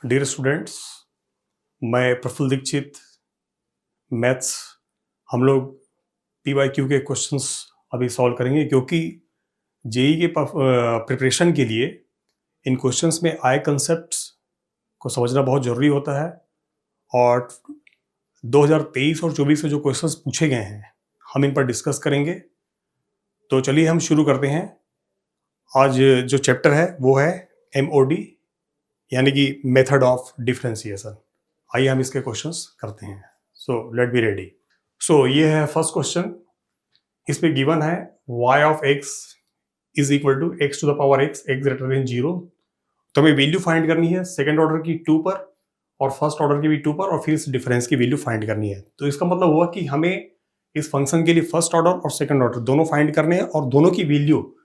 Dear students, मैं Praful Dixit, maths. हम लोग PYQ के क्वेश्चंस अभी सॉल्व करेंगे, क्योंकि जेई के प्रिपरेशन के लिए इन क्वेश्चंस में आए कंसेप्ट्स को समझना बहुत ज़रूरी होता है। और 2023 और 24 में जो क्वेश्चंस पूछे गए हैं, हम इन पर डिस्कस करेंगे। तो चलिए हम शुरू करते हैं। आज जो चैप्टर है वो है MOD, यानी कि मेथड ऑफ डिफरेंशिएशन। आइए हम इसके क्वेश्चंस करते हैं। So let be ready. सो ये है फर्स्ट क्वेश्चन। इसमें गिवन है y of x is equal to x to the power x greater than 0। तो हमें वैल्यू फाइंड करनी है सेकंड ऑर्डर की 2 पर और फर्स्ट ऑर्डर की भी 2 पर, और फिर इस डिफरेंस की वैल्यू फाइंड करनी है। तो इसका मतलब हुआ कि हमें इस फंक्शन के लिए फर्स्ट ऑर्डर और सेकंड ऑर्डर दोनों फाइंड करने हैं, और दोनों की value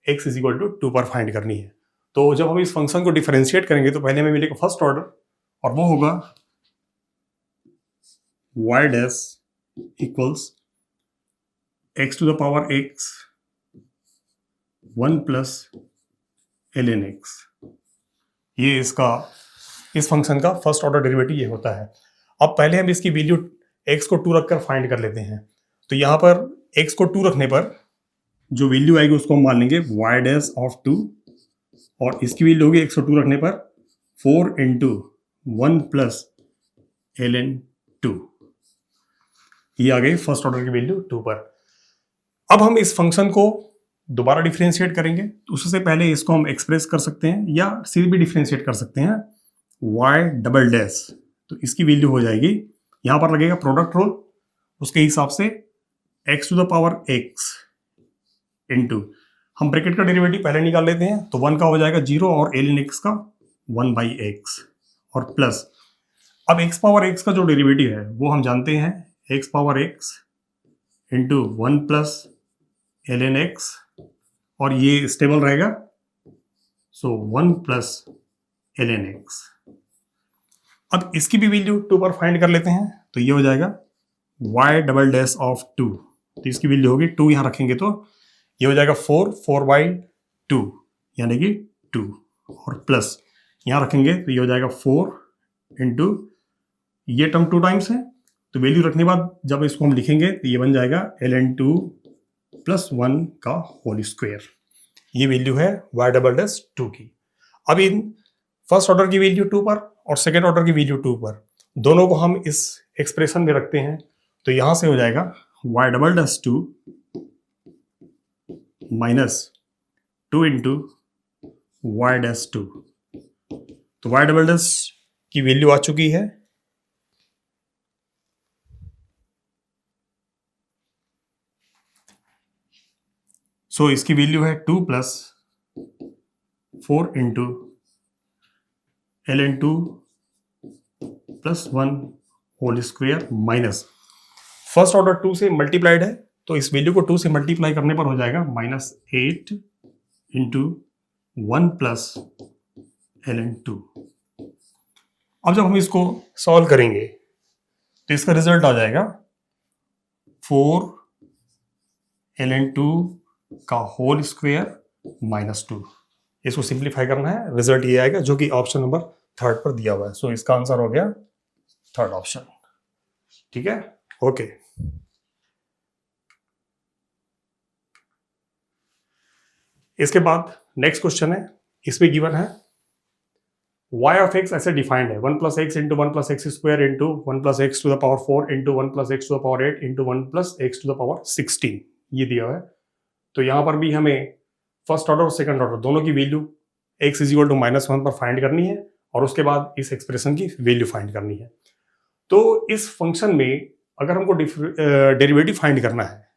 x is equal to 2 पर फाइंड करनी है। तो जब हम इस फंक्शन को डिफरेंशिएट करेंगे तो पहले हमें मिलेगा फर्स्ट ऑर्डर, और वो होगा y dash equals x to the power x 1 plus ln x। ये इस फंक्शन का फर्स्ट ऑर्डर डेरिवेटिव ये होता है। अब पहले हम इसकी वैल्यू x को 2 रखकर फाइंड कर लेते हैं। तो यहाँ पर x को 2 रखने पर जो वैल्यू आएगी उसको हम मान लेंगे y डैश ऑफ 2, और इसकी वैल्यू होगी x को 2 रखने पर 4 इंटू 1 प्लस ln 2। ये आ गई फर्स्ट ऑर्डर की वैल्यू 2 पर। अब हम इस फंक्शन को दोबारा डिफरेंशिएट करेंगे, तो उससे पहले इसको हम एक्सप्रेस कर सकते हैं या सीधे भी डिफरेंशिएट कर सकते हैं y डबल डैश। तो इसकी वैल्यू हो जाएगी, यहां पर लगेगा प्रोडक्ट रूल, उसके हिसाब से x to the power x into, हम ब्रैकेट का डेरिवेटिव पहले निकाल लेते हैं, तो 1 का हो जाएगा 0 और ln x का 1/x, और प्लस अब x पावर x का जो डेरिवेटिव है वो हम जानते हैं x power x into 1 plus ln x, और ये स्टेबल रहेगा, सो 1 प्लस ln x। अब इसकी भी वैल्यू 2 पर फाइंड कर लेते हैं, तो ये हो जाएगा y डबल डैश ऑफ 2। तो इसकी वैल्यू होगी 2, यहां रखेंगे तो ये हो जाएगा 4/2 यानी कि 2, और प्लस यहां रखेंगे तो ये हो जाएगा 4 इंटू, ये टर्म 2 टाइम्स है, तो वैल्यू रखने के बाद जब इसको हम लिखेंगे तो ये बन जाएगा ln 2 प्लस 1 का होल स्क्वायर। ये वैल्यू है y डबल डैश 2 की। अब इन फर्स्ट ऑर्डर की वैल्यू 2 पर और सेकेंड ऑर्डर की वैल्यू 2 पर, दोनों को हम इस एक्सप्रेशन में रखते हैं, तो यहां से हो जाएगा y double dash 2 minus 2 into y dash 2। तो y डबल डैश की वैल्यू आ चुकी है, सो इसकी वैल्यू है 2 plus 4 into ln 2 plus 1 whole square, minus first order 2 से मल्टीप्लाइड है, तो इस वैल्यू को 2 से मल्टीप्लाई करने पर हो जाएगा -8 इंटू 1 प्लस ln 2। अब जब हम इसको सॉल्व करेंगे तो इसका रिजल्ट आ जाएगा 4 ln 2 का होल स्क्वायर -2। इसको सिंप्लीफाई करना है, रिजल्ट ये आएगा जो कि ऑप्शन नंबर 3 पर दिया हुआ है। सो इसका आंसर हो गया 3rd ऑप्शन। ठीक है, ओके। इसके बाद नेक्स्ट क्वेश्चन है, इसमें गिवन है y ऑफ x ऐसे डिफाइंड है 1 plus x into 1 plus x square into 1 plus x to the power 4 into 1 plus x to the power 8 into 1 plus x to the power 16, ये दिया हुआ है। तो यहां पर भी हमें फर्स्ट ऑर्डर और सेकंड ऑर्डर दोनों की value x is equal to -1 पर फाइंड करनी है, और उसके बाद इस एक्सप्रेशन की वैल्यू फाइंड करनी है। तो इस फंक्शन में अगर हमको डेरिवेटिव फाइंड करना है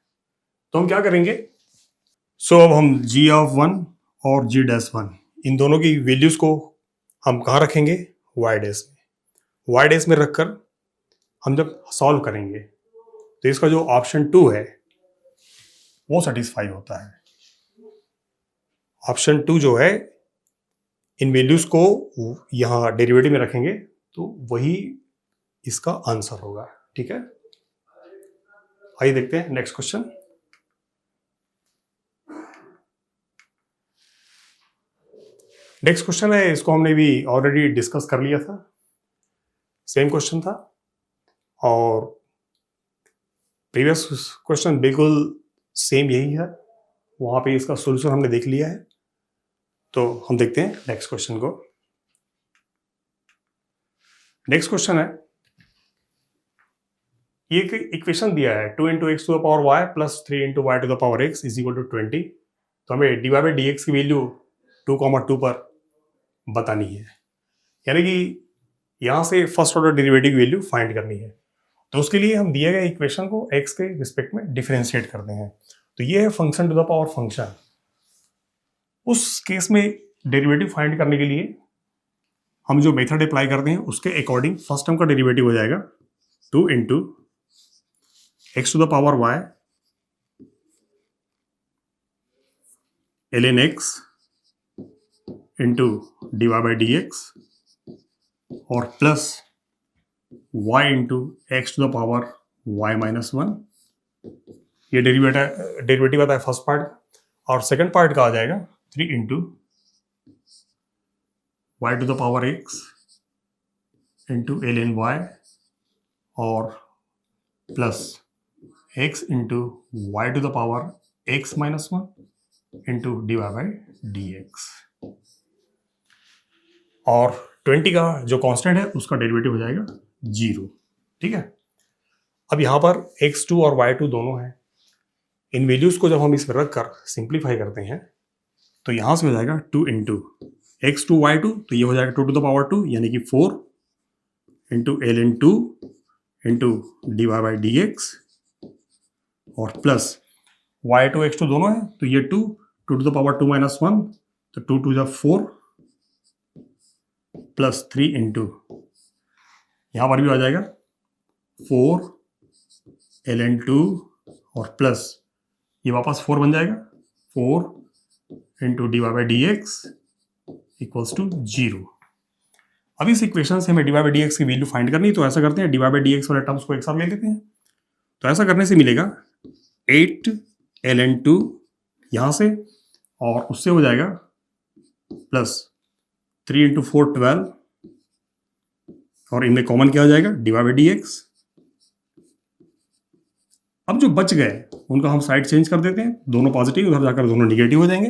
तो हम क्या करेंगे, सो अब हम g ऑफ 1 और g डैश 1 इन दोनों की वैल्यूज को हम कहाँ रखेंगे, y डैश में। y डैश में रखकर हम जब सॉल्व करेंगे तो इसका जो ऑप्शन 2 है वो सेटिस्फाई होता है। ऑप्शन 2 जो है, इन वैल्यूज को यहां डेरिवेटिव में रखेंगे तो वही इसका आंसर होगा। ठीक है, आइए देखते हैं नेक्स्ट क्वेश्चन। नेक्स्ट क्वेश्चन है, इसको हमने भी ऑलरेडी डिस्कस कर लिया था, सेम क्वेश्चन था और प्रीवियस क्वेश्चन बिल्कुल सेम यही है, वहां पे इसका सोल्यूशन हमने देख लिया है। तो हम देखते हैं नेक्स्ट क्वेश्चन को। नेक्स्ट क्वेश्चन है, ये एक इक्वेशन दिया है 2 into x to the power y plus 3 into y to the power x is equal to 20। तो हमें d y by d x की वैल्यू 2,2 पर बतानी है, यानी कि यहां से first order derivative value find करनी है। तो उसके लिए हम दिए गए इक्वेशन को एक्स के रिस्पेक्ट में डिफरेंशिएट करते हैं। तो ये है function to the power function. उस केस में डेरिवेटिव फाइंड करने के लिए हम जो मेथड अप्लाई करते हैं उसके अकॉर्डिंग फर्स्ट टर्म का डेरिवेटिव हो जाएगा 2 into x to the power y ln x into d y by d x और plus y into x to the power y minus 1। ये डेरिवेटिव आता है फर्स्ट पार्ट का। और सेकंड पार्ट का आ जाएगा 3 into y to the power x into ln y और plus x into y to the power x minus 1 into d y by d x. और 20 का जो कांस्टेंट है उसका डेरिवेटिव हो जाएगा 0। ठीक है, अब यहाँ पर x2 और y2 दोनों हैं। इन वैल्यूज को जब हम इसमें रख कर सिंप्लीफाई करते हैं तो यहाँ से हो जाएगा 2 इंटू x2 y2, तो ये हो जाएगा 2 टू द पावर 2 यानी कि 4 into ln 2 into d y by d x और प्लस y2 x2 दोनों है तो ये 2 टू द पावर 2 माइनस 1, तो 2 टू द 4 प्लस 3 इंटू यहाँ पर भी आ जाएगा 4 ln 2 और प्लस ये वापस 4 बन जाएगा 4 into d y by d x equals to 0। अब इस इक्वेशन से हमें d y by d x की वैल्यू फाइंड करनी है, तो ऐसा करते हैं d y by d x वाले टर्म्स को एक साथ ले लेते हैं। तो ऐसा करने से मिलेगा 8 ln 2 यहाँ से और उससे हो जाएगा प्लस 3 इंटू 4 12 और इनमें कॉमन क्या हो जाएगा d y by d x. अब जो बच गए उनको हम साइड चेंज कर देते हैं, दोनों पॉजिटिव उधर जाकर दोनों निगेटिव हो जाएंगे।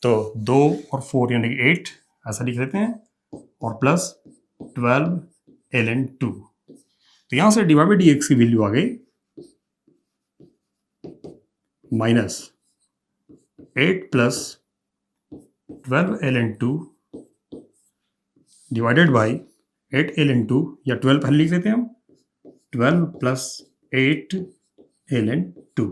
तो 2 और 4 यानी कि 8 ऐसा लिख लेते हैं और प्लस 12 ln 2। तो यहां से d y by d x की वैल्यू आ गई minus 8 plus 12 ln 2 divided by 8 ln 2 या 12 पहले लिख लेते हैं हम, 12 प्लस 8 ln 2।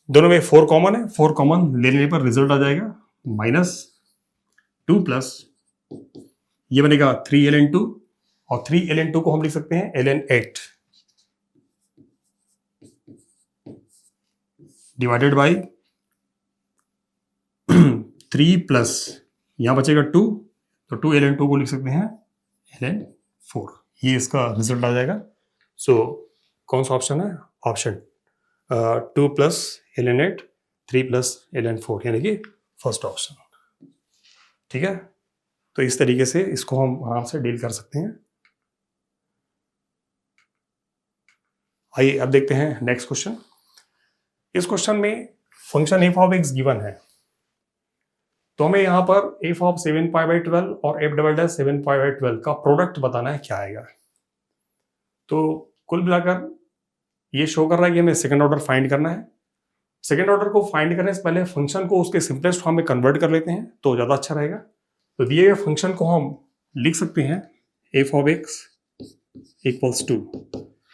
दोनों में 4 कॉमन है, 4 कॉमन लेने पर रिजल्ट आ जाएगा माइनस 2 प्लस ये बनेगा 3 ln 2 और 3 ln 2 को हम लिख सकते हैं ln 8 डिवाइडेड बाई 3 प्लस यहां बचेगा 2, तो 2 ln 2 को लिख सकते हैं ln 4। ये इसका रिजल्ट आ जाएगा। सो कौन सा ऑप्शन है? Option 2 plus ln 8 3 plus ln 4 यानी कि फर्स्ट ऑप्शन। ठीक है, तो इस तरीके से इसको हम आराम से डील कर सकते हैं। आइए अब देखते हैं नेक्स्ट क्वेश्चन। इस क्वेश्चन में function F of x given है, तो हमें यहाँ पर एफ ऑफ 7 पाई बाई 12 और F double dash 7 pi by 12 का प्रोडक्ट बताना है क्या आएगा। तो कुल मिलाकर ये शो कर रहा है कि हमें सेकंड ऑर्डर फाइंड करना है। सेकंड ऑर्डर को फाइंड करने से पहले फंक्शन को उसके सिंपलेस्ट फॉर्म में कन्वर्ट कर लेते हैं तो ज़्यादा अच्छा रहेगा। तो दिए गए फंक्शन को हम लिख सकते हैं f of x equals to,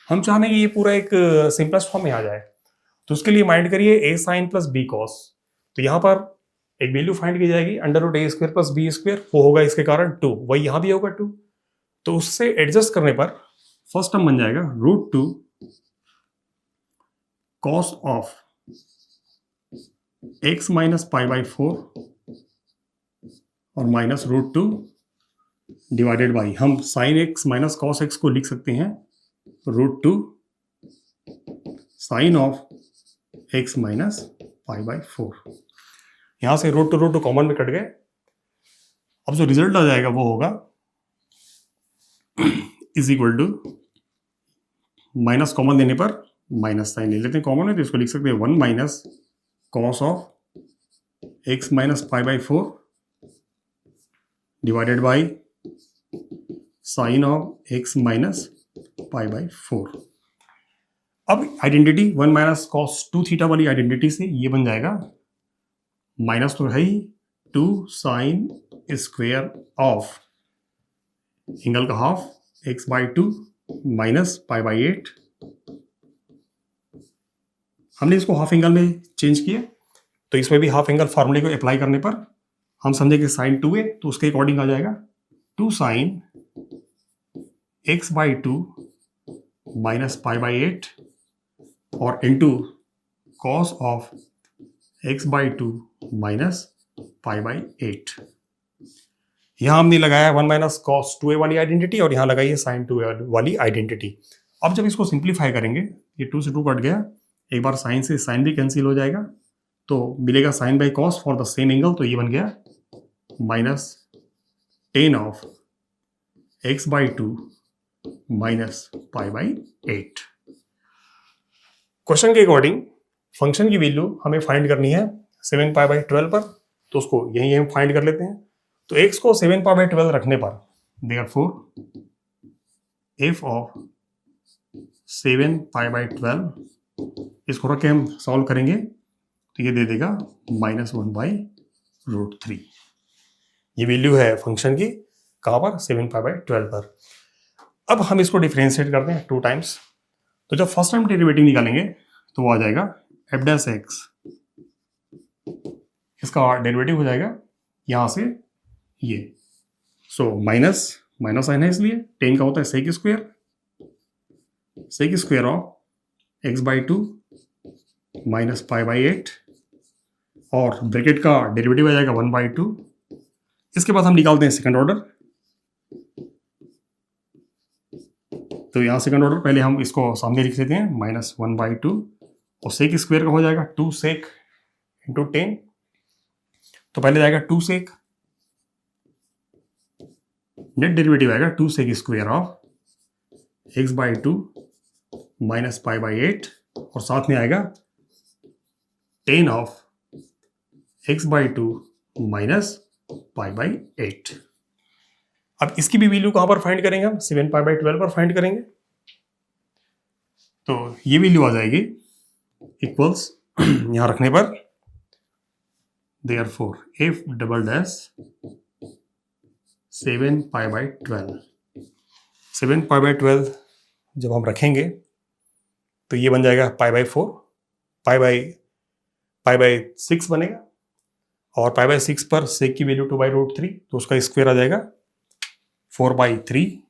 हम चाहते हैं कि ये पूरा एक सिंपलेस्ट फॉर्म में आ जाए, तो उसके लिए माइंड करिए ए साइन प्लस बी कॉस। तो यहाँ पर एक वैल्यू फाइंड की जाएगी अंडर रूट ए स्क्वायर प्लस बी स्क्वायर, वो होगा इसके कारण 2, वही यहाँ भी होगा 2। तो उससे एडजस्ट करने पर फर्स्ट टर्म बन जाएगा root 2 cos of x minus pi by 4 और माइनस रूट 2 डिवाइडेड बाई, हम sine x minus cos x को लिख सकते हैं root 2 sine of x minus pi by 4। यहां से रूट टू कॉमन में कट गए, अब जो रिजल्ट आ जाएगा वो होगा is equal to, minus common देने पर माइनस साइन ले लेते हैं, कॉमन है तो इसको लिख सकते हैं 1 minus cos of x minus pi by 4 divided by sine of x minus pi by 4। अब आइडेंटिटी 1 माइनस कॉस 2 थीटा वाली आइडेंटिटी से ये बन जाएगा, माइनस तो है ही, 2 साइन स्क्वेयर ऑफ एंगल का half x by 2 minus pi by 8। हमने इसको हाफ एंगल में चेंज किया, तो इसमें भी हाफ एंगल फार्मूले को अप्लाई करने पर हम समझे कि साइन 2 है तो उसके अकॉर्डिंग आ जाएगा 2 sine x by 2 minus pi by 8 और into cos of x by 2 minus pi by 8। यहां हमने लगाया 1 माइनस कॉस 2a वाली आइडेंटिटी और यहां लगाई है साइन 2a वाली आइडेंटिटी। अब जब इसको सिंप्लीफाई करेंगे, ये 2 से 2 कट गया, एक बार साइन से साइन भी कैंसिल हो जाएगा तो मिलेगा sine by cos for the same angle, तो ये बन गया minus tan of x by 2 minus pi by 8। Question के अकॉर्डिंग फंक्शन की वैल्यू हमें फाइंड करनी है 7 पाई बाई 12 पर, तो उसको यहीं हम फाइंड कर लेते हैं। तो x को 7 पाई बाई 12 रखने पर therefore f of 7 pi by 12, इसको रख के हम सॉल्व करेंगे तो ये दे देगा -1 बाई √3। ये वैल्यू है फंक्शन की, कहाँ पर, 7 पाई बाई 12 पर। अब हम इसको डिफरेंशिएट करते हैं 2 टाइम्स, तो जब फर्स्ट टाइम डेरिवेटिव निकालेंगे तो वो आ जाएगा f डैश x, इसका डेरिवेटिव हो जाएगा यहाँ से ये, सो माइनस साइन है इसलिए 10 का होता है sec square of x by 2 minus pi by 8 और ब्रैकेट का डेरिवेटिव आ जाएगा 1 बाई 2। इसके बाद हम निकालते हैं सेकंड ऑर्डर, तो यहाँ सेकंड ऑर्डर पहले हम इसको सामने लिख लेते हैं -1 बाई 2 और सेक स्क्वायर का हो जाएगा 2 सेक इंटू 10, तो पहले जाएगा 2 सेक, नेट डेरिवेटिव आएगा 2 sec square of x by 2 minus pi by 8 और साथ में आएगा 10 of x by 2 minus pi by 8। अब इसकी भी वैल्यू कहां पर फाइंड करेंगे हम, 7 पाई बाई 12 पर फाइंड करेंगे, तो ये वैल्यू आ जाएगी इक्वल्स यहां रखने पर therefore f double dash 7 pi by 12, 7 pi by 12 जब हम रखेंगे तो ये बन जाएगा पाई बाई 4, पाई बाई 6 बनेगा और पाई बाई 6 पर सेक की वैल्यू 2 बाई √3, तो उसका स्क्वायर आ जाएगा 4 बाई 3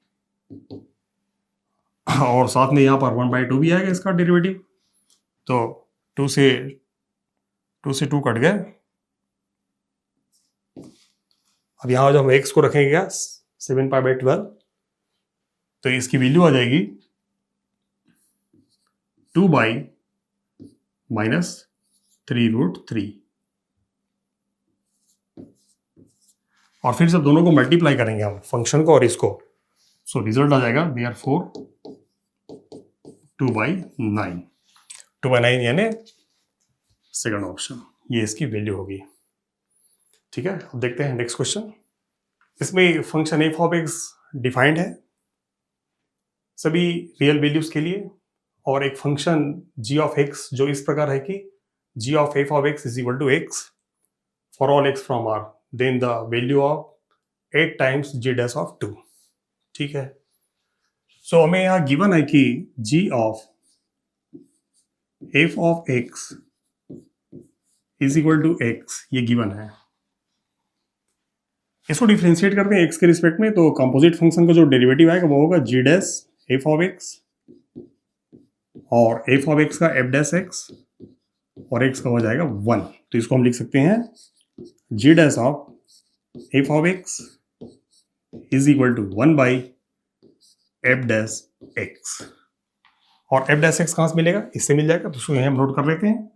और साथ में यहाँ पर 1 बाई 2 भी आएगा इसका डेरिवेटिव, तो 2 से 2 कट गए। अब यहाँ जब हम x को रखेंगे क्या 7 पाई बाई 12, तो इसकी वैल्यू आ जाएगी 2 बाई -3√3 और फिर जब दोनों को मल्टीप्लाई करेंगे हम फंक्शन को और इसको, सो रिजल्ट आ जाएगा देयरफॉर 2 बाई 9 यानी सेकंड ऑप्शन, ये इसकी वैल्यू होगी। ठीक है, अब देखते हैं नेक्स्ट क्वेश्चन। इसमें function f of x defined है सभी रियल वैल्यूज के लिए और एक फंक्शन g ऑफ x जो इस प्रकार है कि g of f of x is equal to x for all x from r, then the value of 8 times g dash of 2। ठीक है, सो हमें यहाँ गिवन है कि g of f of x is equal to x, ये given है। इसको differentiate करते हैं x के रिस्पेक्ट में, तो कंपोजिट फंक्शन का जो डेरिवेटिव आएगा वो होगा g dash f of x और f ऑफ x का f डैश x और x का हो जाएगा 1, तो इसको हम लिख सकते हैं g dash of f of x is equal to 1 by f dash x और f डैश x कहाँ से मिलेगा, इससे मिल जाएगा, तो उसको यहीं हम नोट कर लेते हैं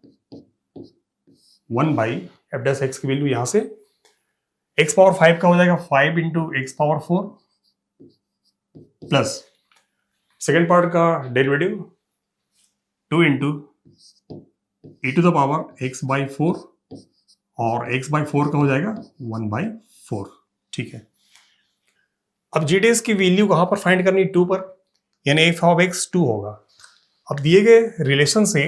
1 बाई f डैश x की वैल्यू यहाँ से एक्स पावर 5 का हो जाएगा 5 into x power 4 plus second part का derivative 2 into e to the power x by 4 और एक्स बाई 4 का हो जाएगा 1/4। ठीक है, अब जी डेज की वैल्यू कहां पर फाइंड करनी, 2 पर, यानी एफ ऑफ एक्स 2 होगा। अब दिए गए रिलेशन से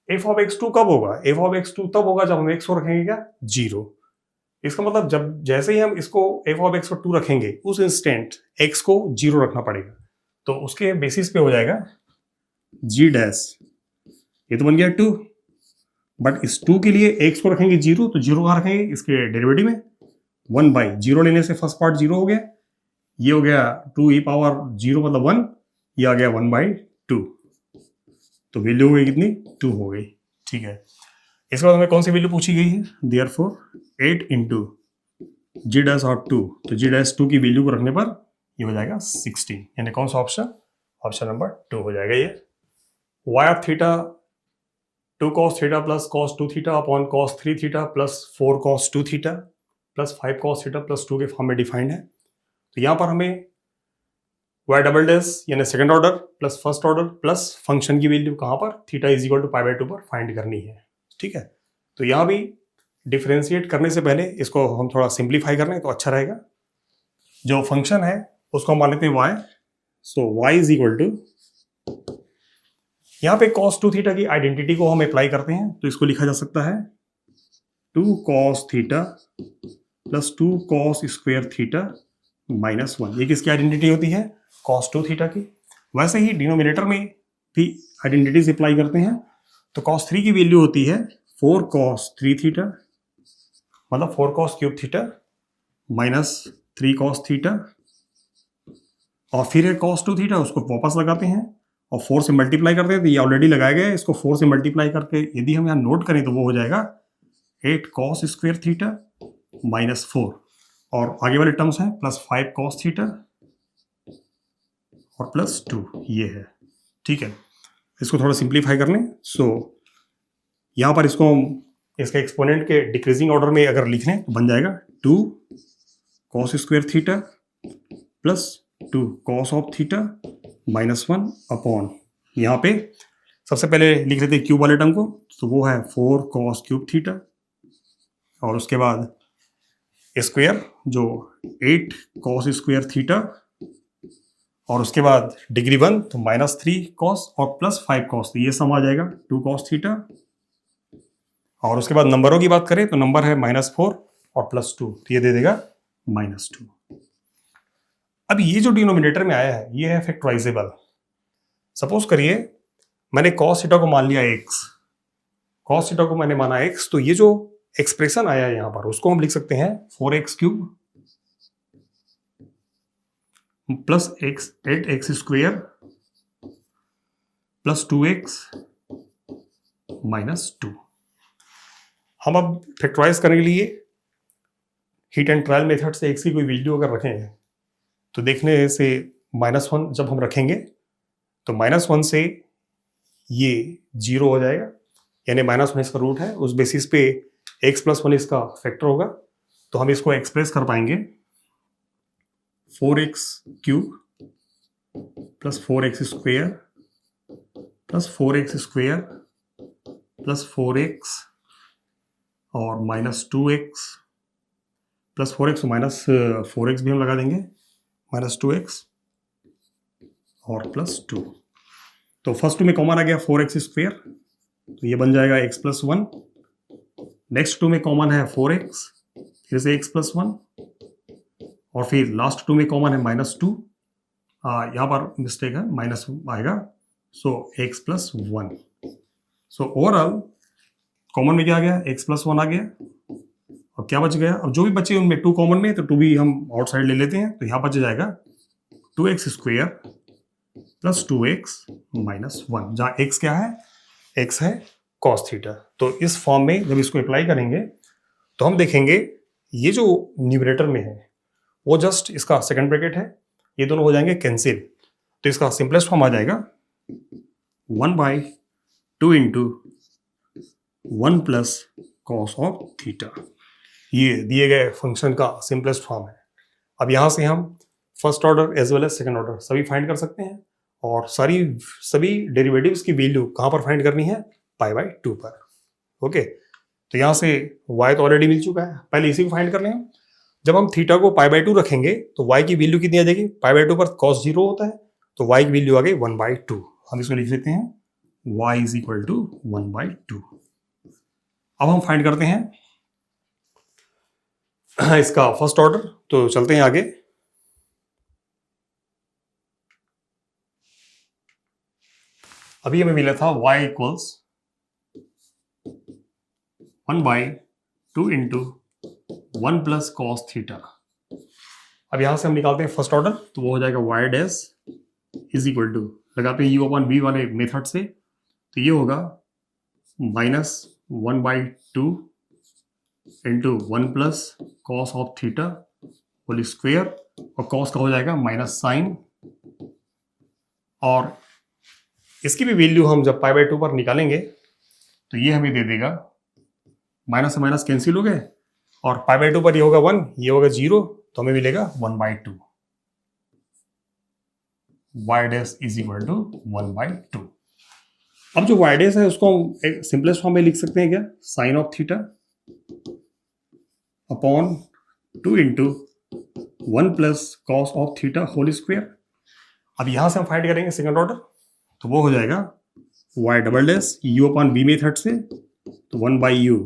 एफ ऑफ एक्स 2 कब होगा, एफ ऑफ एक्स 2 तब होगा जब हम एक्स को रखेंगे क्या 0। इसका मतलब जब जैसे ही हम इसको एफ ऑफ एक्स को 2 रखेंगे उस इंस्टेंट एक्स को 0 रखना पड़ेगा, तो उसके बेसिस पे हो जाएगा जी डैश, ये तो बन गया 2, बट इस 2 के लिए एक्स को रखेंगे 0, तो 0 कहाँ रखेंगे, इसके डेरिवेटिव में 1/0 लेने से फर्स्ट पार्ट 0 हो गया, ये हो गया 2e पावर 0 मतलब 1, ये आ गया 1/2, तो वैल्यू हो गई कितनी 2 हो गई। ठीक है, इसके बाद हमें कौन सी वैल्यू पूछी गई है, देयरफॉर 8 इंटू जी डैश और 2, तो जी डैश 2 की वैल्यू को रखने पर ये हो जाएगा 16, यानी कौन सा ऑप्शन, ऑप्शन नंबर 2 हो जाएगा ये। y of theta 2 cos theta plus cos 2 theta upon cos 3 theta plus 4 cos 2 theta plus 5 cos theta plus 2 के फॉर्म में डिफाइंड है। तो यहाँ पर हमें y डबल डैश यानी second order plus first order plus function की वैल्यू कहाँ पर, थीटा इज इक्वल टू π/2 पर फाइंड करनी है। ठीक है, तो यहाँ भी डिफरेंशिएट करने से पहले इसको हम थोड़ा सिंप्लीफाई कर लें तो अच्छा रहेगा। जो फंक्शन है उसको हम मान लेते हैं y, so y is equal to, यहाँ पे cos 2 थीटा की आइडेंटिटी को हम अप्लाई करते हैं तो इसको लिखा जा सकता है 2 cos theta plus 2 cos square theta minus 1। ये किसकी आइडेंटिटी होती है, cos 2 थीटा की। वैसे ही डिनोमिनेटर में भी आइडेंटिटीज अप्लाई करते हैं, तो cos 3 की वैल्यू होती है 4 cos 3 थीटा मतलब 4 cos cube theta minus 3 cos theta, और फिर है cos 2 थीटा, उसको वापस लगाते हैं और 4 से मल्टीप्लाई करते हैं, तो ये ऑलरेडी लगाया गया है, इसको 4 से मल्टीप्लाई करके यदि हम यहाँ नोट करें तो वो हो जाएगा 8 cos स्क्वायर थीटा माइनस 4, और आगे वाले टर्म्स हैं प्लस 5 cos थीटा और प्लस 2, ये है। ठीक है, इसको थोड़ा सिंप्लीफाई कर लें, सो यहाँ पर इसको हम इसके एक्सपोनेंट के डिक्रीजिंग ऑर्डर में अगर लिख लें तो बन जाएगा 2 cos square theta plus 2 cos of theta minus 1 upon, यहाँ पे सबसे पहले लिख लेते हैं क्यूब वाले टर्म को, तो वो है 4 cos क्यूब थीटा, और उसके बाद स्क्वायर जो 8 cos स्क्वायर थीटा, और उसके बाद डिग्री 1 तो माइनस 3 cos और प्लस 5 cos, तो ये सम आ जाएगा 2 cos थीटा, और उसके बाद नंबरों की बात करें तो नंबर है -4 और प्लस 2, तो ये दे देगा -2। अब ये जो डिनोमिनेटर में आया है ये है फैक्टराइजेबल। सपोज करिए मैंने cos थीटा को मान लिया x, cos थीटा को मैंने माना x, तो ये जो एक्सप्रेशन आया है यहां पर उसको हम लिख सकते हैं 4x cube plus 8x square plus 2x minus 2। हम अब फैक्टराइज करने के लिए हीट एंड ट्रायल मेथड से x की कोई वैल्यू अगर रखें तो देखने से -1 जब हम रखेंगे तो -1 से ये 0 हो जाएगा, यानी -1 इसका रूट है, उस बेसिस पे x प्लस 1 इसका फैक्टर होगा, तो हम इसको एक्सप्रेस कर पाएंगे 4x cube plus 4x square plus 4x square plus 4x और minus 2x plus 4x minus 4x भी हम लगा देंगे -2x और प्लस 2, तो फर्स्ट में कॉमन आ गया 4x स्क्वायर, तो ये बन जाएगा x प्लस 1, नेक्स्ट 2 में कॉमन है 4x, फिर से x प्लस 1, और फिर लास्ट 2 में कॉमन है -2, यहाँ पर मिस्टेक है माइनस आएगा, सो x plus 1, so overall common में क्या आ गया x प्लस 1 आ गया, और क्या बच गया, अब जो भी बचे उनमें 2 कॉमन में, तो 2 भी हम आउटसाइड ले लेते हैं, तो यहाँ बच जाएगा 2x square plus 2x minus 1, जहाँ x क्या है, x है cos थीटा। तो इस फॉर्म में जब इसको अप्लाई करेंगे तो हम देखेंगे ये जो न्यूमरेटर में है वो जस्ट इसका सेकंड ब्रैकेट है, ये दोनों हो जाएंगे कैंसिल, तो इसका सिंपलेस्ट फॉर्म आ जाएगा 1/2 into 1 plus cos of theta. ये दिए गए फंक्शन का सिंपलेस्ट फॉर्म है। अब यहाँ से हम first order as well as second order सभी फाइंड कर सकते हैं, और सभी डेरिवेटिव्स की वैल्यू कहाँ पर फाइंड करनी है, π/2 पर। ओके, तो यहाँ से y तो ऑलरेडी मिल चुका है, पहले इसी को फाइंड कर लें। जब हम थीटा को π/2 रखेंगे तो y की वैल्यू कितनी आ जाएगी, π/2 पर cos 0 होता है, तो y की वैल्यू आ गई 1/2। हम इसको लिख लेते हैं y इज इक्वल टू 1/2। अब हम फाइंड करते हैं इसका फर्स्ट ऑर्डर, तो चलते हैं आगे। अभी हमें मिला था y equals 1/2 into 1 plus cos theta. अब यहां से हम निकालते हैं फर्स्ट ऑर्डर, तो वो हो जाएगा y dash is equal to, लगाते हैं u/v वाले मेथड से, तो ये होगा -1/2 into 1 plus cos of theta whole square, और कॉस का हो जाएगा माइनस साइन, और इसकी भी वैल्यू हम जब π/2 पर निकालेंगे तो ये हमें दे देगा, माइनस से माइनस कैंसिल हो गए, और π/2 पर ये होगा 1, ये होगा 0, तो हमें मिलेगा 1/2। y dash is equal to 1/2। अब जो y डैश है उसको हम एक सिंपलेस्ट फॉर्म में लिख सकते हैं क्या, sine of theta upon 2 into 1 plus cos of theta whole square. अब यहां से हम फाइंड करेंगे सेकंड ऑर्डर, तो वो हो जाएगा y double dash u/v method से, तो 1/u,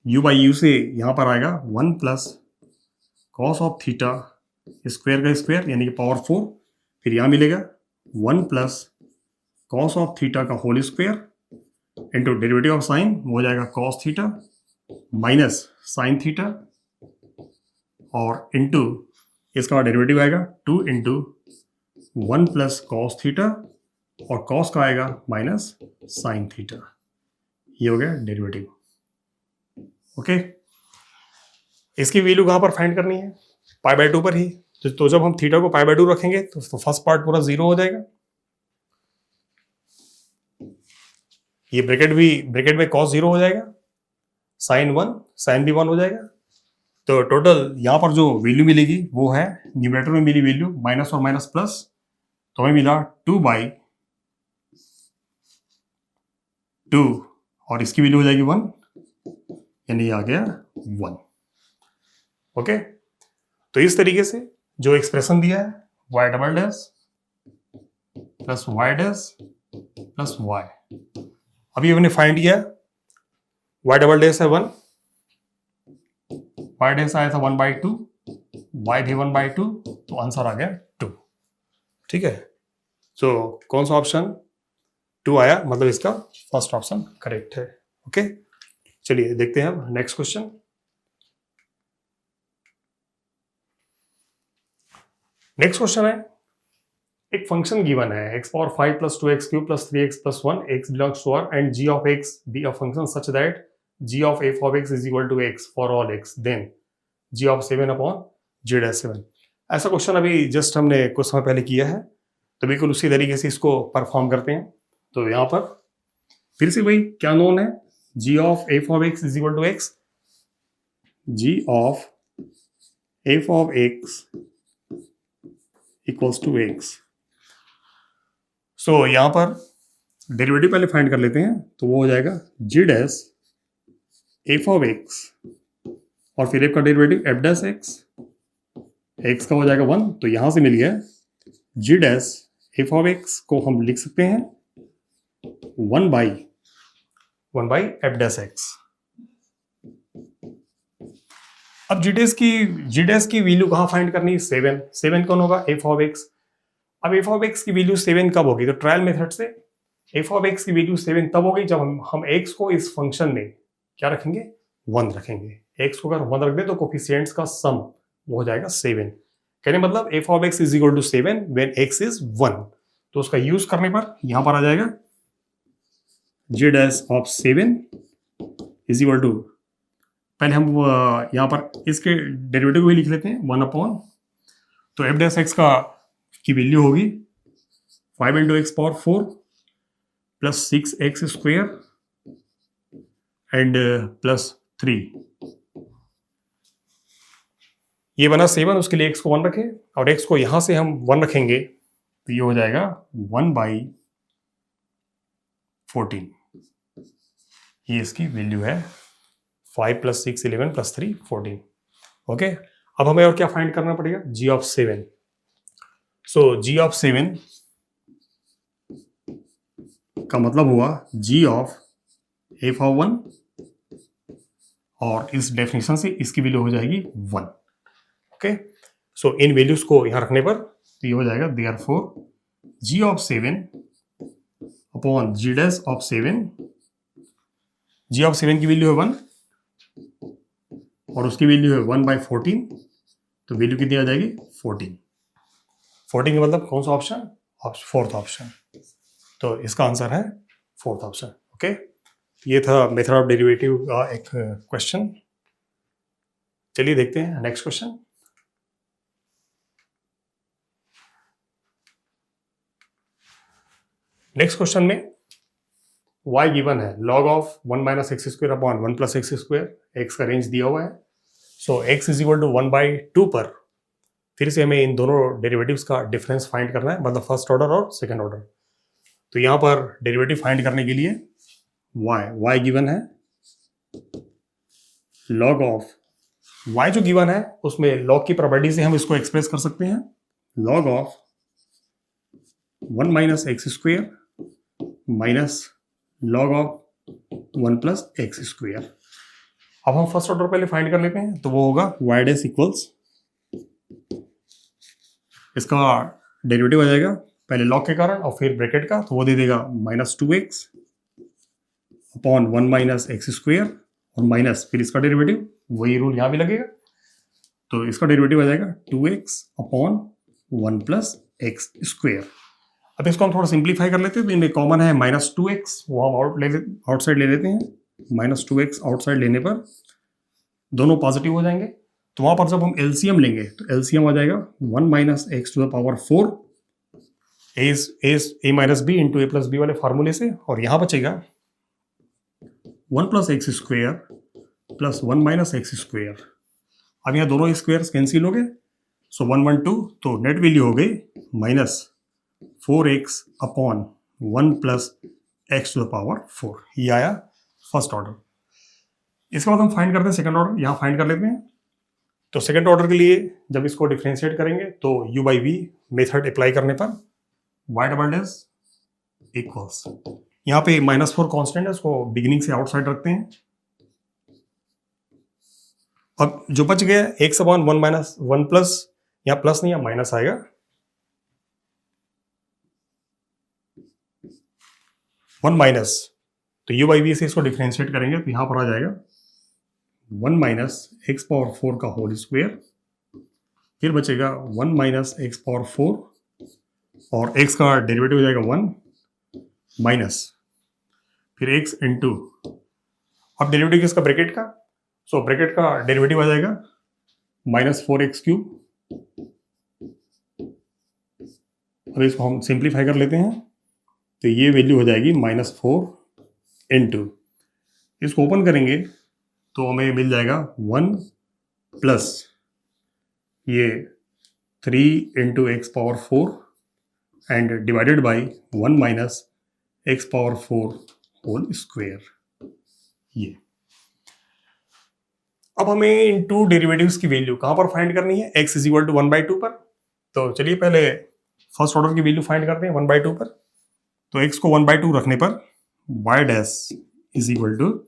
u/u से यहां पर आएगा 1 plus cos of theta square का स्क्वायर यानी कि पावर 4, फिर यहां मिलेगा 1 प्लस कॉस ऑफ थीटा का whole square into derivative of sine, वो हो जाएगा cos theta minus sine theta, और इंटू इसका डेरिवेटिव आएगा 2 इंटू 1 प्लस कॉस थीटा, और कॉस का आएगा माइनस साइन थीटा। ये हो गया डेरिवेटिव। ओके, इसकी वैल्यू कहां पर फाइंड करनी है, π/2 पर ही, तो जब हम थीटा को π/2 रखेंगे तो फर्स्ट पार्ट पूरा 0 हो जाएगा, ये ब्रैकेट में cos 0 हो जाएगा, साइन 1 साइन भी 1 हो जाएगा, तो टोटल यहां पर जो वैल्यू मिलेगी वो है, न्यूमरेटर में मिली वैल्यू माइनस और माइनस प्लस, तो हमें मिला 2/2, और इसकी वैल्यू हो जाएगी 1, यानी आ गया 1। ओके, तो इस तरीके से जो एक्सप्रेशन दिया है y double dash plus y dash plus y, अभी हमने फाइंड किया y डबल डैश है 1, y डैश आया था 1/2, y भी 1/2, तो आंसर आ गया 2। ठीक है, तो कौन सा ऑप्शन 2 आया, मतलब इसका फर्स्ट ऑप्शन करेक्ट है। ओके, चलिए देखते हैं अब नेक्स्ट क्वेश्चन। नेक्स्ट क्वेश्चन है, एक फंक्शन गिवन है x⁴ + 2x³ + 3x + 1, x belongs to R and g of x be a function such that g of f of x is equal to x for all x, then g of 7/g'7। ऐसा question अभी just हमने कुछ समय पहले किया है, तो बिल्कुल उसी तरीके से इसको परफॉर्म करते हैं। तो यहाँ पर फिर से वही क्या नोन है, g of f of x is equal to x, g of f of x equals to x। सो यहाँ पर डेरिवेटिव पहले फाइंड कर लेते हैं, तो वो हो जाएगा g dash f of x, और फिर f का derivative f dash x, x का हो जाएगा 1, तो यहां से मिल गया g dash f of x को हम लिख सकते हैं 1/1 f डैश x। अब g डैश की वैल्यू कहां फाइंड करनी, 7 कौन होगा, f of x। अब f of x की वैल्यू 7 कब होगी, तो ट्रायल मेथड से f of x की वैल्यू 7 तब होगी जब हम x को इस फंक्शन में क्या रखेंगे, 1 रखेंगे। x को अगर 1 रख दे तो कोफिशिएंट्स का सम वो हो जाएगा 7, कहने मतलब f of x is equal to 7 when x is 1, तो उसका यूज करने पर यहां पर आ जाएगा g dash of 7 is equal to, पहले हम यहाँ पर इसके डेरिवेटिव को ही लिख लेते हैं 1/, तो f डैश x की वैल्यू होगी 5 × x⁴ plus 6x² and plus 3, ये बना 7, उसके लिए x को 1 रखें और x को यहां से हम 1 रखेंगे तो ये हो जाएगा 1/14। ये इसकी वैल्यू है 5 + 6 11 + 3 14। ओके, अब हमें और क्या फाइंड करना पड़ेगा? g of 7। So g of 7 का मतलब हुआ g ऑफ f(1) और इस डेफिनेशन से इसकी वैल्यू हो जाएगी 1। ओके, सो इन वैल्यूज को यहां रखने पर तो ये हो जाएगा therefore g of 7 upon g dash of 7, g of 7 की वैल्यू है 1 और उसकी वैल्यू है 1/14, तो वैल्यू कितनी आ जाएगी? 14। 14 का मतलब कौन सा ऑप्शन? Fourth option. तो इसका आंसर है फोर्थ ऑप्शन। ओके, ये था मेथड ऑफ डेरिवेटिव का एक क्वेश्चन। चलिए देखते हैं नेक्स्ट क्वेश्चन। नेक्स्ट क्वेश्चन में y गिवन है log of 1 - x² upon 1 + x², x का रेंज दिया हुआ है। सो x इज इक्वल टू 1/2 पर फिर से हमें इन दोनों डेरिवेटिव्स का डिफरेंस फाइंड करना है, मतलब फर्स्ट ऑर्डर और सेकंड ऑर्डर। तो यहां पर डेरिवेटिव फाइंड करने के लिए y गिवन है log ऑफ y जो गिवन है उसमें log की प्रॉपर्टी से हम इसको एक्सप्रेस कर सकते हैं, log of 1 - x² minus log of 1 + x²। अब हम फर्स्ट ऑर्डर पहले फाइंड कर लेते हैं, तो वो होगा y डैश इक्वल्स, इसका डेरिवेटिव आ जाएगा पहले log के कारण और फिर ब्रैकेट का, तो वो दे देगा -2x अपॉन 1 - x² और माइनस फिर इसका डेरिवेटिव, वही रूल यहाँ भी लगेगा, तो इसका डेरिवेटिव आ जाएगा 2x अपॉन 1 + x²। अब इसको हम थोड़ा सिंप्लीफाई कर लेते हैं, तो इनमें कॉमन है -2x, वो हम आउटसाइड ले लेते हैं। -2x आउटसाइड लेने पर दोनों पॉजिटिव हो जाएंगे, तो वहां पर जब हम एलसीएम लेंगे तो एलसीएम आ जाएगा 1 - x⁴ a - b into a + b वाले फार्मूले से, और यहां बचेगा 1 + x² प्लस 1 - x²। अब यहाँ दोनों स्क्वायर्स कैंसिल हो गए, सो 1 1 2, तो नेट वैल्यू हो गई -4x अपॉन 1 + x⁴। ये आया फर्स्ट ऑर्डर। इसके बाद हम फाइंड करते हैं सेकंड ऑर्डर, यहाँ फाइंड कर लेते हैं। तो सेकंड ऑर्डर के लिए जब इसको डिफरेंशिएट करेंगे तो u/v मेथड अप्लाई करने पर y डबल डैश इक्वल्स, यहाँ पे -4 कांस्टेंट है, उसको बिगिनिंग से आउटसाइड रखते हैं। अब जो बच गया x अपॉन 1 प्लस, यहाँ प्लस नहीं यहाँ माइनस आएगा, 1 माइनस, तो u/v से इसको डिफरेंशिएट करेंगे तो यहाँ पर आ जाएगा 1 - x⁴ का होल स्क्वायर, फिर बचेगा 1 - x⁴ और x का डेरिवेटिव हो जाएगा 1 माइनस फिर x इंटू, अब डेरिवेटिव किसका? ब्रैकेट का, सो ब्रैकेट का डेरिवेटिव आ जाएगा -4x³। अब इसको हम सिंप्लीफाई कर लेते हैं, तो ये वैल्यू हो जाएगी -4 इंटू, इसको ओपन करेंगे तो हमें मिल जाएगा 1 प्लस ये 3 into x⁴ and divided by 1 - x⁴ whole square. ये अब हमें इन टू डेरिवेटिव्स की वैल्यू कहां पर फाइंड करनी है? x इज इक्वल टू 1/2 पर। तो चलिए पहले फर्स्ट ऑर्डर की वैल्यू फाइंड करते हैं 1/2 पर। तो x को 1/2 रखने पर y dash is equal to,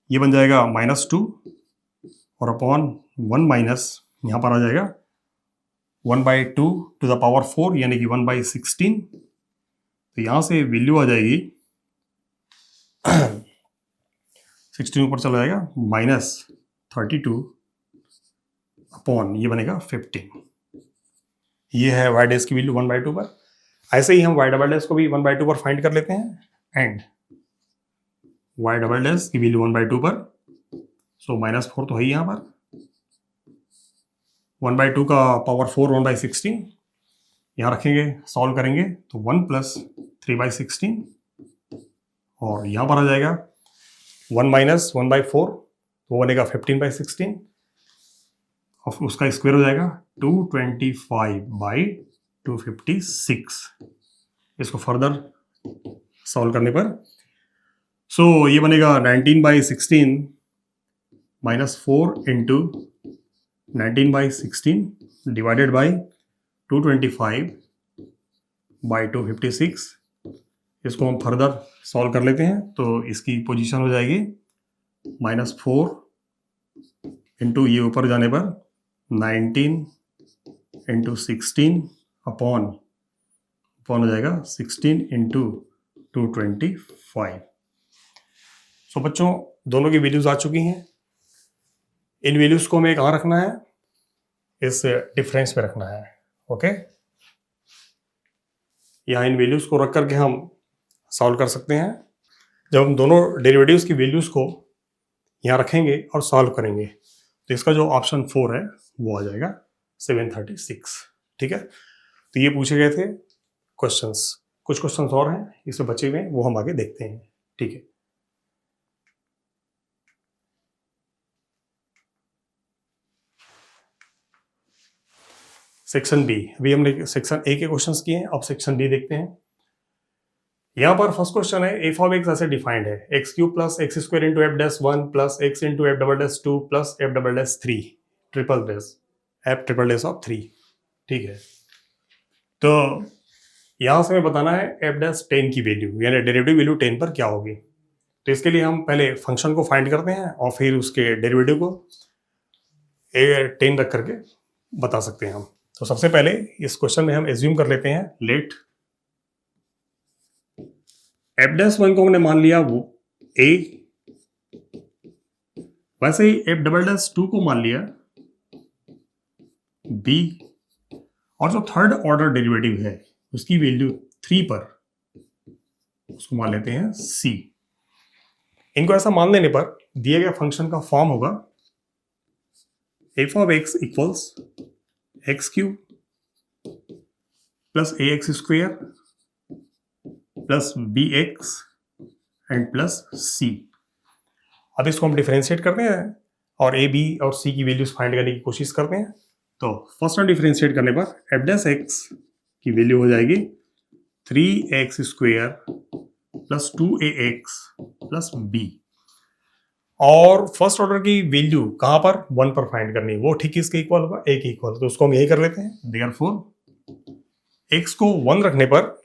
ये बन जाएगा -2 और अपॉन 1 माइनस, यहाँ पर आ जाएगा 1/2 टू द पावर 4 यानी कि 1/16। तो यहाँ से वैल्यू आ जाएगी 16 ऊपर चला जाएगा -32 अपॉन ये बनेगा 15। ये है y डैश की वैल्यू 1/2 पर। ऐसे ही हम y डबल डैश को भी 1/2 पर फाइंड कर लेते हैं, एंड y डबल डैश की वैल्यू 1/2 पर, सो -4 तो है ही यहाँ पर, 1/2 का पावर 4 1/16 यहाँ रखेंगे, सॉल्व करेंगे तो 1 प्लस 3/16 और यहाँ पर आ जाएगा 1 माइनस 1/4 तो वो बनेगा 15/16 और उसका स्क्वायर हो जाएगा 225/256। इसको फर्दर सॉल्व करने पर ये बनेगा 19/16 -4 इंटू 19/16 डिवाइडेड बाई 225/256। इसको हम फर्दर सॉल्व कर लेते हैं तो इसकी पोजीशन हो जाएगी -4 इंटू ये ऊपर जाने पर 19 इंटू 16 अपॉन हो जाएगा 16 इंटू 225। सो बच्चों दोनों की वैल्यूज आ चुकी हैं। इन वैल्यूज को हमें कहाँ रखना है, इस डिफरेंस में रखना है। ओके, यहाँ इन वैल्यूज को रख करके हम सॉल्व कर सकते हैं। जब हम दोनों डेरिवेटिव्स की वैल्यूज को यहाँ रखेंगे और सॉल्व करेंगे तो इसका जो ऑप्शन 4 है वो आ जाएगा 736। ठीक है, तो ये पूछे गए थे क्वेश्चंस। कुछ क्वेश्चंस और हैं इसमें बचे हुए, वो हम आगे देखते हैं। ठीक है, सेक्शन बी। अभी हमने सेक्शन ए के क्वेश्चंस किए हैं, अब सेक्शन बी देखते हैं। यहाँ पर फर्स्ट क्वेश्चन है एफ ऑफ एक्स ऐसे डिफाइंड है x³ + x² into f'1 + x into f'2 + f'3 f of 3। ठीक है, तो यहाँ से हमें बताना है f'10 की वैल्यू, यानी डेरिवेटिव वैल्यू 10 पर क्या होगी। तो इसके लिए हम पहले फंक्शन को फाइंड करते हैं और फिर उसके डेरिवेटिव को 10 रख करके बता सकते हैं हम। तो सबसे पहले इस क्वेश्चन में हम एज्यूम कर लेते हैं लेट f'1 को हमने मान लिया वो a, वैसे ही f'2 को मान लिया b, और जो थर्ड ऑर्डर डेरिवेटिव है उसकी वैल्यू 3 पर उसको मान लेते हैं c। इनको ऐसा मान लेने पर दिए गए फंक्शन का फॉर्म होगा f of x equals x³ + ax² + bx and plus c। अब इसको हम डिफरेंशिएट करते हैं और a, b और c की वैल्यूज फाइंड करने की कोशिश करते हैं। तो फर्स्ट टाइम डिफरेंशिएट करने पर f'(x) की वैल्यू हो जाएगी 3x² + 2ax + b, और फर्स्ट ऑर्डर की वैल्यू कहाँ पर 1 पर फाइंड करनी है, वो ठीक किसके इक्वल होगा, a के इक्वल। तो उसको हम यही कर लेते हैं। देयरफॉर x को 1 रखने पर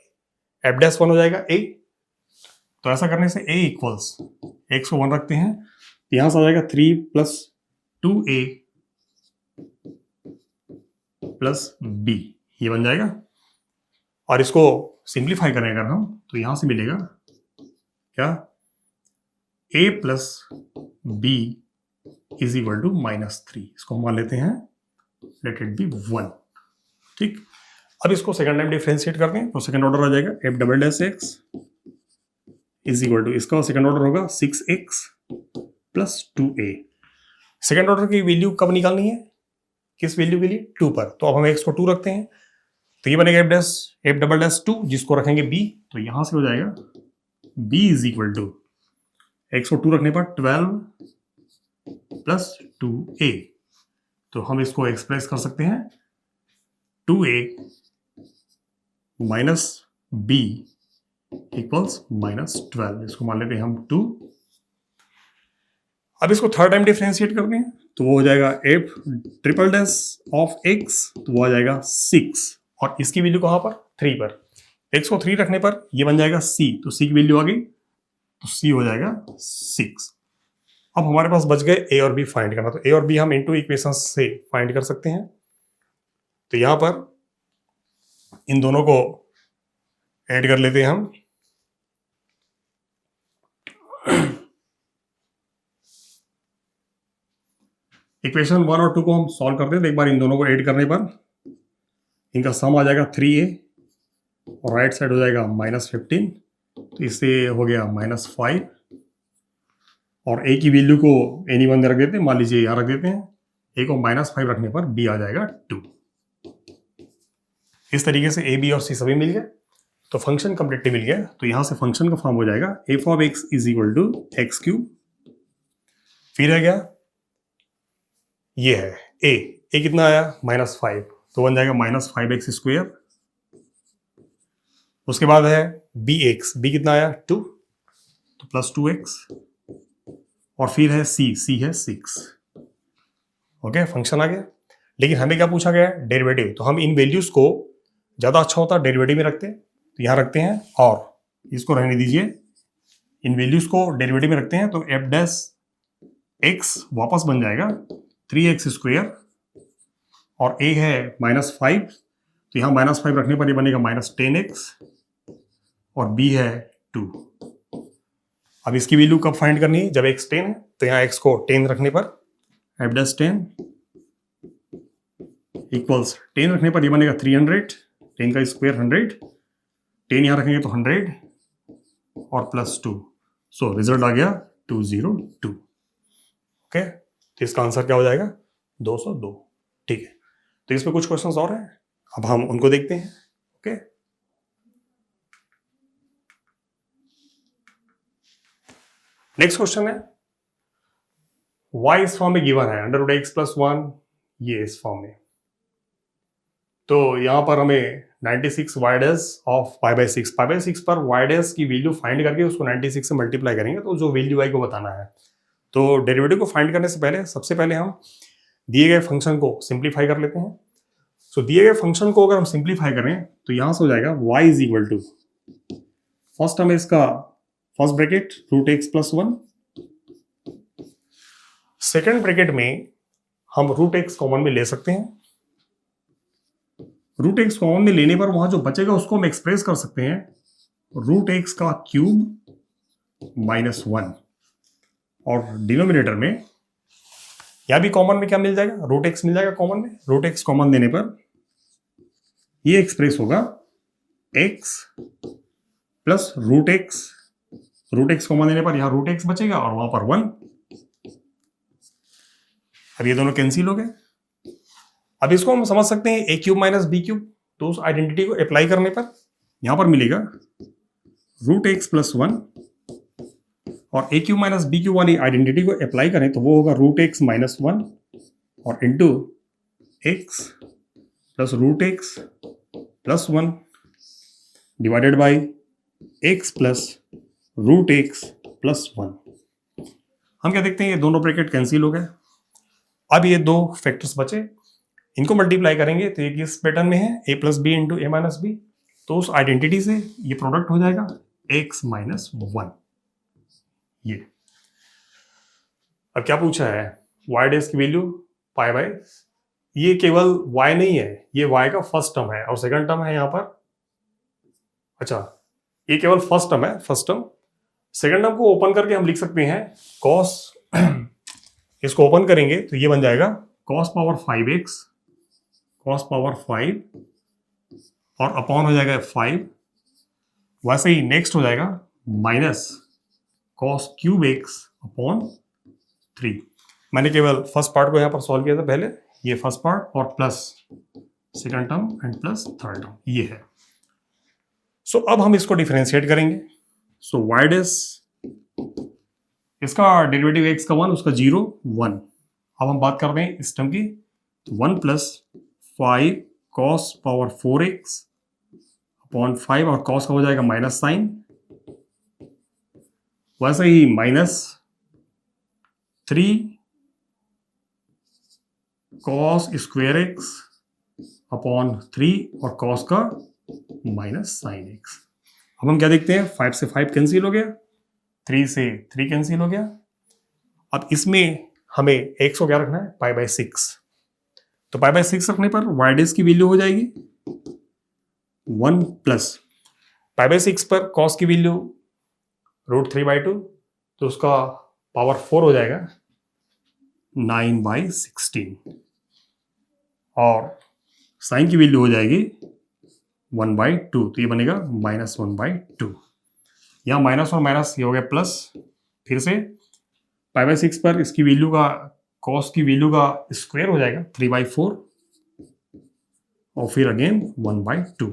f'1 हो जाएगा a। तो ऐसा करने से a इक्वल्स x को 1 रखते हैं, यहां से आ जाएगा 3 + 2a + b, ये बन जाएगा। और इसको सिंप्लीफाई करें अगर हम तो यहां से मिलेगा क्या, a + b is equal to -3। इसको हम मान लेते हैं लेट इट बी 1। ठीक, अब इसको सेकंड टाइम डिफरेंशिएट करते हैं तो सेकंड ऑर्डर आ जाएगा f'(x) इज इक्वल टू, इसका सेकंड ऑर्डर होगा 6x + 2a। सेकंड ऑर्डर की वैल्यू कब निकालनी है, किस वैल्यू के लिए, 2 पर। तो अब हम x को 2 रखते हैं तो ये बनेगा f'(2) जिसको रखेंगे b, तो यहां से हो जाएगा b is equal to, x को 2 रखने पर 12 + 2a। तो हम इसको एक्सप्रेस कर सकते हैं 2a - b इक्वल्स -12। इसको मान लेते हैं हम 2। अब इसको थर्ड टाइम डिफरेंशिएट करते हैं तो वो हो जाएगा f'(x) तो वो आ जाएगा 6, और इसकी वैल्यू कहां पर, 3 पर। x को 3 रखने पर ये बन जाएगा c, तो c की वैल्यू आ गई तो c हो जाएगा 6। अब हमारे पास बच गए a और b फाइंड करना, तो a और b हम इनटू इक्वेशन से फाइंड कर सकते हैं। तो यहां पर इन दोनों को ऐड कर लेते हैं हम। इक्वेशन 1 और 2 को हम सॉल्व करते हैं तो एक बार इन दोनों को ऐड करने पर इनका सम आ जाएगा 3a और राइट साइड हो जाएगा -15, तो इससे हो गया -5, और a की वैल्यू को एनी वन रख देते हैं, मान लीजिए यहाँ रख देते हैं। a को -5 रखने पर b आ जाएगा 2। इस तरीके से a, b और c सभी मिल गए तो फंक्शन कंप्लीटली मिल गया। तो यहाँ से फंक्शन का फॉर्म हो जाएगा f of x is equal to x³, फिर है गया ये है ए कितना आया -5, तो बन जाएगा -5x²। उसके बाद है बी कितना आया 2, तो +2x। और फिर है सी है 6। ओके, फंक्शन आ गया। लेकिन हमें क्या पूछा गया है, डेरिवेटिव। तो हम इन वैल्यूज को ज़्यादा अच्छा होता है डेरिवेटिव में रखते हैं, तो यहाँ रखते हैं, और इसको रहने दीजिए, इन वैल्यूज को डेरिवेटिव में रखते हैं, तो f' वापस बन जाएगा 3x², और a है -5, तो यहाँ -5 रखने पर ये बनेगा -10x, और b है 2। अब इसकी वैल्यू कब फाइंड करनी है, जब x 10 है, तो यहाँ x को 10 रखने पर f'10 इक्वल्स 10 रखने पर ये बनेगा 300, 10 का स्क्वायर 100, 10 यहाँ रखेंगे तो 100 और +2, सो रिजल्ट आ गया 202। ओके, तो इसका आंसर क्या हो जाएगा 202। ठीक है, तो इसमें कुछ क्वेश्चंस और हैं, अब हम उनको देखते हैं। ओके, नेक्स्ट क्वेश्चन है y इस फॉर्म में गिवन है √x+1, ये इस फॉर्म में। तो यहां पर हमें 96 y' ऑफ π/6 पर y' की वैल्यू फाइंड करके उसको 96 से मल्टीप्लाई करेंगे, तो जो वैल्यू आई को बताना है। तो डेरिवेटिव को फाइंड करने से पहले सबसे पहले हम दिए गए फंक्शन को सिंप्लीफाई कर लेते हैं। सो दिए गए फंक्शन को अगर हम सिंप्लीफाई करें तो यहां से हो जाएगा y is equal to, first हमें इसका first bracket √x+1, second bracket में हम √x कॉमन में ले सकते हैं। √x कॉमन में लेने पर वहां जो बचेगा उसको हम एक्सप्रेस कर सकते हैं √x का क्यूब -1, और डिनोमिनेटर में या भी कॉमन में क्या मिल जाएगा, √x मिल जाएगा कॉमन में। √x कॉमन देने पर ये एक्सप्रेस होगा x प्लस √x कॉमन देने पर यहां √x बचेगा और वहां पर 1। अब ये दोनों कैंसिल हो गए। अब इसको हम समझ सकते हैं a³ - b³, तो उस आइडेंटिटी को अप्लाई करने पर यहां पर मिलेगा √x+1, और a³ - b³ वाली आइडेंटिटी को अप्लाई करें तो वो होगा √x - 1 और into x plus √x+1 divided by x plus √x+1। हम क्या देखते हैं, ये दोनों ब्रैकेट कैंसिल हो गए। अब ये दो फैक्टर्स बचे, इनको मल्टीप्लाई करेंगे तो ये किस पैटर्न में है, a + b × a - b, तो उस आइडेंटिटी से ये प्रोडक्ट हो जाएगा x - 1। ये अब क्या पूछा है, y' की वैल्यू π/, ये केवल y नहीं है, ये y का फर्स्ट टर्म है और सेकंड टर्म है यहाँ पर। अच्छा, ये केवल फर्स्ट टर्म है, फर्स्ट टर्म। सेकंड टर्म को ओपन करके हम लिख सकते हैं cos, इसको ओपन करेंगे तो ये बन जाएगा cos power 5x, cos power 5 और अपॉन हो जाएगा 5। वैसे ही नेक्स्ट हो जाएगा माइनस cos³ अपॉन 3। मैंने केवल फर्स्ट पार्ट को यहां पर सॉल्व किया था पहले, ये फर्स्ट पार्ट, और plus second term and plus third term, ये है। सो अब हम इसको डिफरेंशिएट करेंगे। सो y', इसका डेरिवेटिव x का 1, उसका 0 1। अब हम बात कर रहे हैं इस टर्म की, तो 1 + 5 cos पावर 4x अपॉन 5, और cos का हो जाएगा माइनस साइन, वैसे ही -3 cos² अपॉन 3 और cos का -sin x। अब हम क्या देखते हैं, 5 से 5 कैंसिल हो गया, 3 से 3 कैंसिल हो गया। अब इसमें हमें x को क्या रखना है, π/6। तो π/6 रखने पर y' की वैल्यू हो जाएगी 1 प्लस π/6 पर cos की वैल्यू √3/2, तो उसका पावर 4 हो जाएगा 9/16, और साइन की वैल्यू हो जाएगी 1/2, तो ये बनेगा -1/2। यहाँ माइनस और माइनस ये हो गया प्लस, फिर से π/6 पर इसकी वैल्यू का, cos की वैल्यू का स्क्वायर हो जाएगा 3/4, और फिर अगेन 1/2।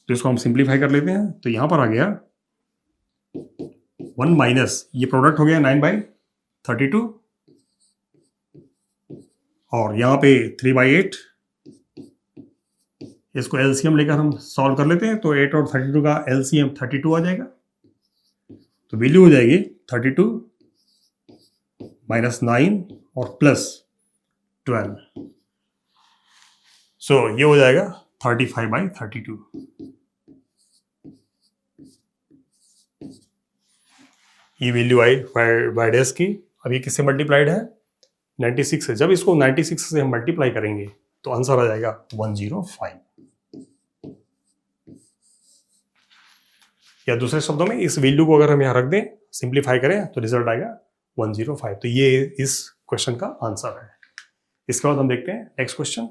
तो इसको हम सिंप्लीफाई कर लेते हैं, तो यहाँ पर आ गया 1 माइनस, ये प्रोडक्ट हो गया 9/32, और यहाँ पे 3/8, इसको एलसीएम लेकर हम सॉल्व कर लेते हैं, तो 8 और 32 का एलसीएम 32 आ जाएगा, तो वैल्यू हो जाएगी 32 - 9 और +12, सो ये हो जाएगा 35/32। ये वैल्यू आई बाय डेज की। अब ये किससे मल्टीप्लाइड है? 96 से। जब इसको 96 से हम मल्टीप्लाई करेंगे तो आंसर आ जाएगा 105। या दूसरे शब्दों में इस वैल्यू को अगर हम यहाँ रख दें, सिंप्लीफाई करें, तो रिजल्ट आएगा 105। तो ये इस क्वेश्चन का आंसर है। इसके बाद हम देखते हैं नेक्स्ट क्वेश्चन।